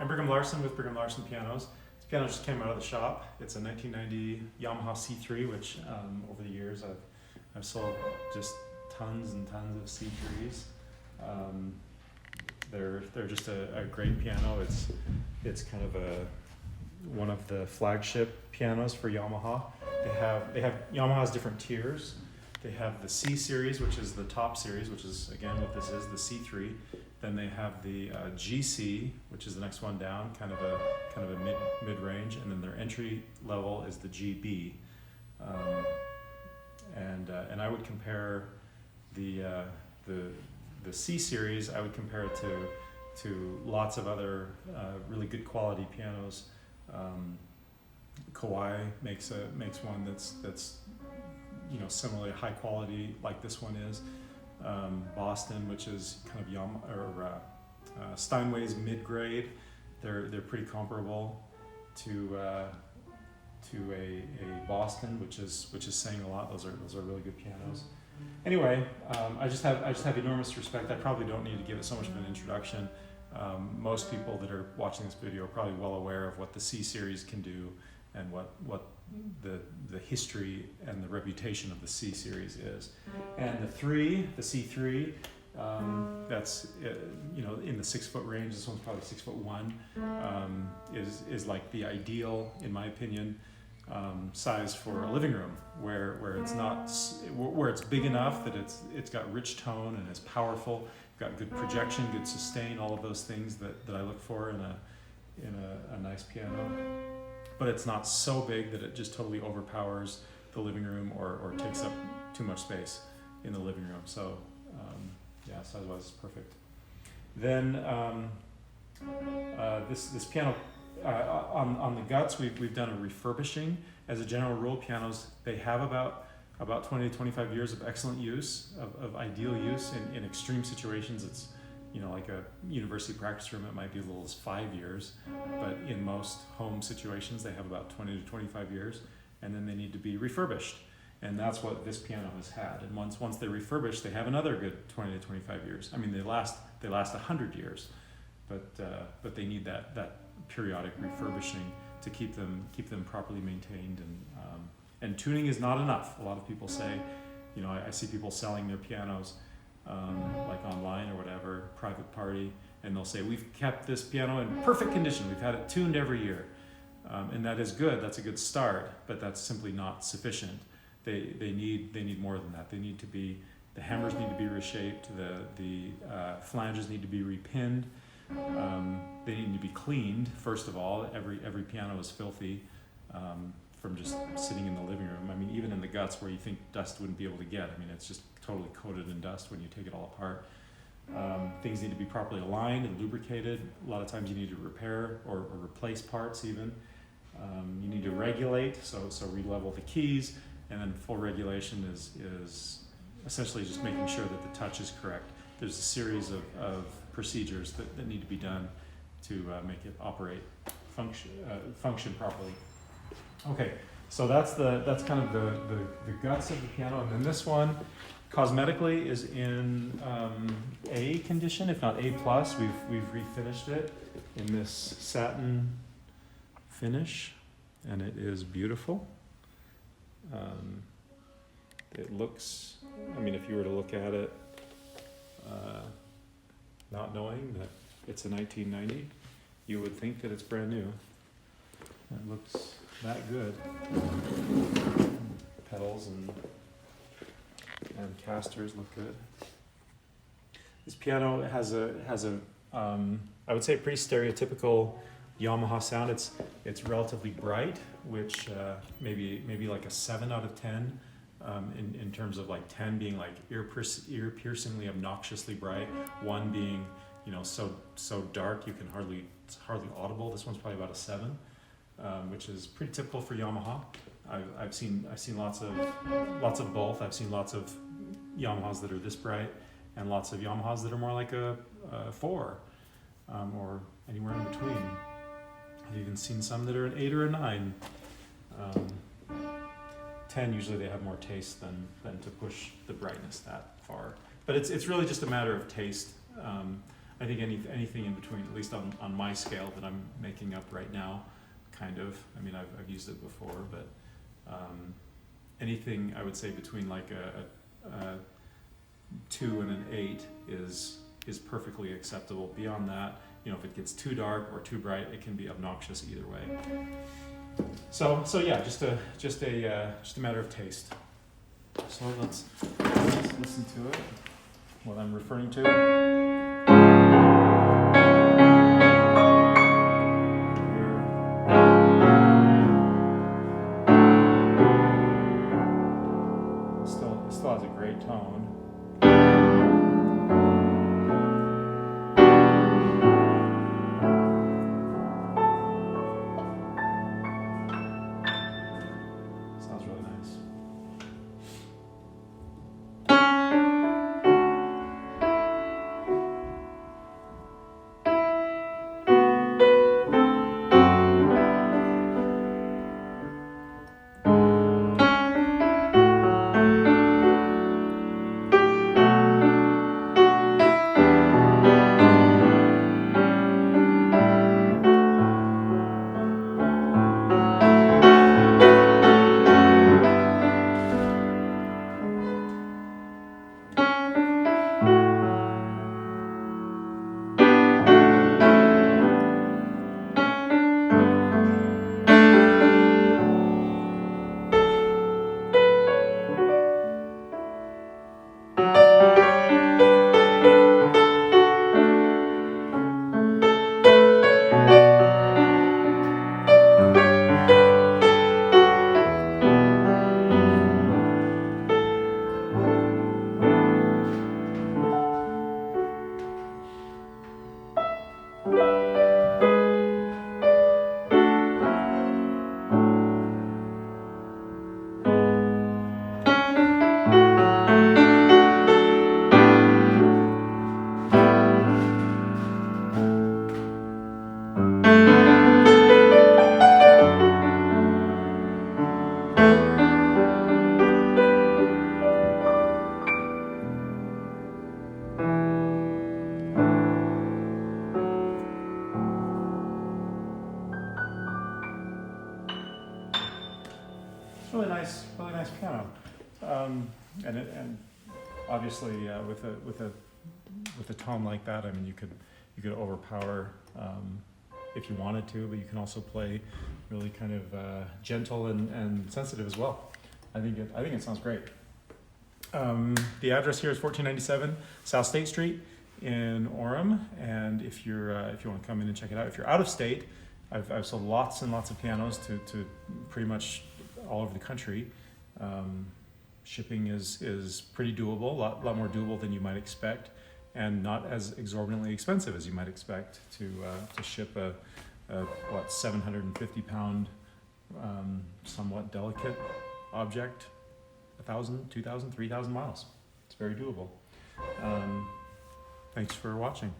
I'm Brigham Larson with Brigham Larson Pianos. This piano just came out of the shop. It's a 1990 Yamaha C3, which over the years I've sold just tons and tons of C3s. They're just a great piano. It's kind of one of the flagship pianos for Yamaha. Yamaha has different tiers. They have the C series, which is the top series, which is again what this is, the C3. Then they have the GC, which is the next one down, kind of a mid range, and then their entry level is the GB. And I would compare the C series. I would compare it to lots of other really good quality pianos. Kawai makes one that's similarly high quality like this one is. Boston, which is kind of Steinway's mid-grade, they're pretty comparable to a Boston, which is saying a lot. Those are really good pianos. Anyway, I just have enormous respect. I probably don't need to give it so much of an introduction. Most people that are watching this video are probably well aware of what the C series can do and what the history and the reputation of the C series is. And the C3, that's in the 6 foot range. This one's probably 6'1", is like the ideal, in my opinion, size for a living room, where it's big enough that it's got rich tone and it's powerful, got good projection, good sustain, all of those things that I look for in a nice piano. But it's not so big that it just totally overpowers the living room or takes up too much space in the living room. So size-wise it's perfect. Then this piano, on the guts, we've done a refurbishing. As a general rule, pianos, they have about 20 to 25 years of excellent use, of ideal use. In extreme situations, it's like a university practice room, it might be as little as 5 years, but in most home situations, they have about 20 to 25 years, and then they need to be refurbished. And that's what this piano has had. And once they're refurbished, they have another good 20 to 25 years. I mean, they last 100 years, but they need that periodic refurbishing to keep them properly maintained. And tuning is not enough. A lot of people say, I see people selling their pianos like online or whatever, private party, and they'll say, we've kept this piano in perfect condition, we've had it tuned every year, and that is good. That's a good start, but that's simply not sufficient. They need more than that. The hammers need to be reshaped, the flanges need to be repinned, they need to be cleaned. First of all, every piano is filthy from just sitting in the living room. I mean, even in the guts where you think dust wouldn't be able to get, I mean, it's just totally coated in dust when you take it all apart. Things need to be properly aligned and lubricated. A lot of times you need to repair or replace parts even. You need to regulate, so re-level the keys, and then full regulation is essentially just making sure that the touch is correct. There's a series of procedures that need to be done to make it function properly. Okay, so that's kind of the guts of the piano, and then this one, cosmetically, is in A condition, if not A plus. We've refinished it in this satin finish, and it is beautiful. It looks, if you were to look at it, not knowing that it's a 1990, you would think that it's brand new. It looks that good. Pedals and casters look good. This piano has a I would say pretty stereotypical Yamaha sound. It's relatively bright, which maybe like a 7 out of 10 in terms of like 10 being like ear-piercingly obnoxiously bright, 1 being so dark it's hardly audible. This one's probably about a 7, which is pretty typical for Yamaha. I've seen lots of both. I've seen lots of Yamahas that are this bright, and lots of Yamahas that are more like a 4, or anywhere in between. I've even seen some that are an 8 or a 9. 10, usually they have more taste than to push the brightness that far. But it's really just a matter of taste. I think anything in between, at least on my scale that I'm making up right now, kind of. I mean, I've used it before, but anything I would say between like a 2 and an 8 is perfectly acceptable. Beyond that, you know, if it gets too dark or too bright, it can be obnoxious either way. So yeah, just a matter of taste. So let's listen to it. What I'm referring to. It still has a great tone. Sounds really nice. Really nice piano, and obviously with a tone like that, I mean, you could overpower if you wanted to, but you can also play really kind of gentle and sensitive as well. I think it sounds great. The address here is 1497 South State Street in Orem, and if you want to come in and check it out, if you're out of state, I've sold lots and lots of pianos to pretty much all over the country. Shipping is pretty doable, a lot more doable than you might expect, and not as exorbitantly expensive as you might expect to ship a 750 pound somewhat delicate object 1,000, 2,000, 3,000 miles. It's very doable. Thanks for watching.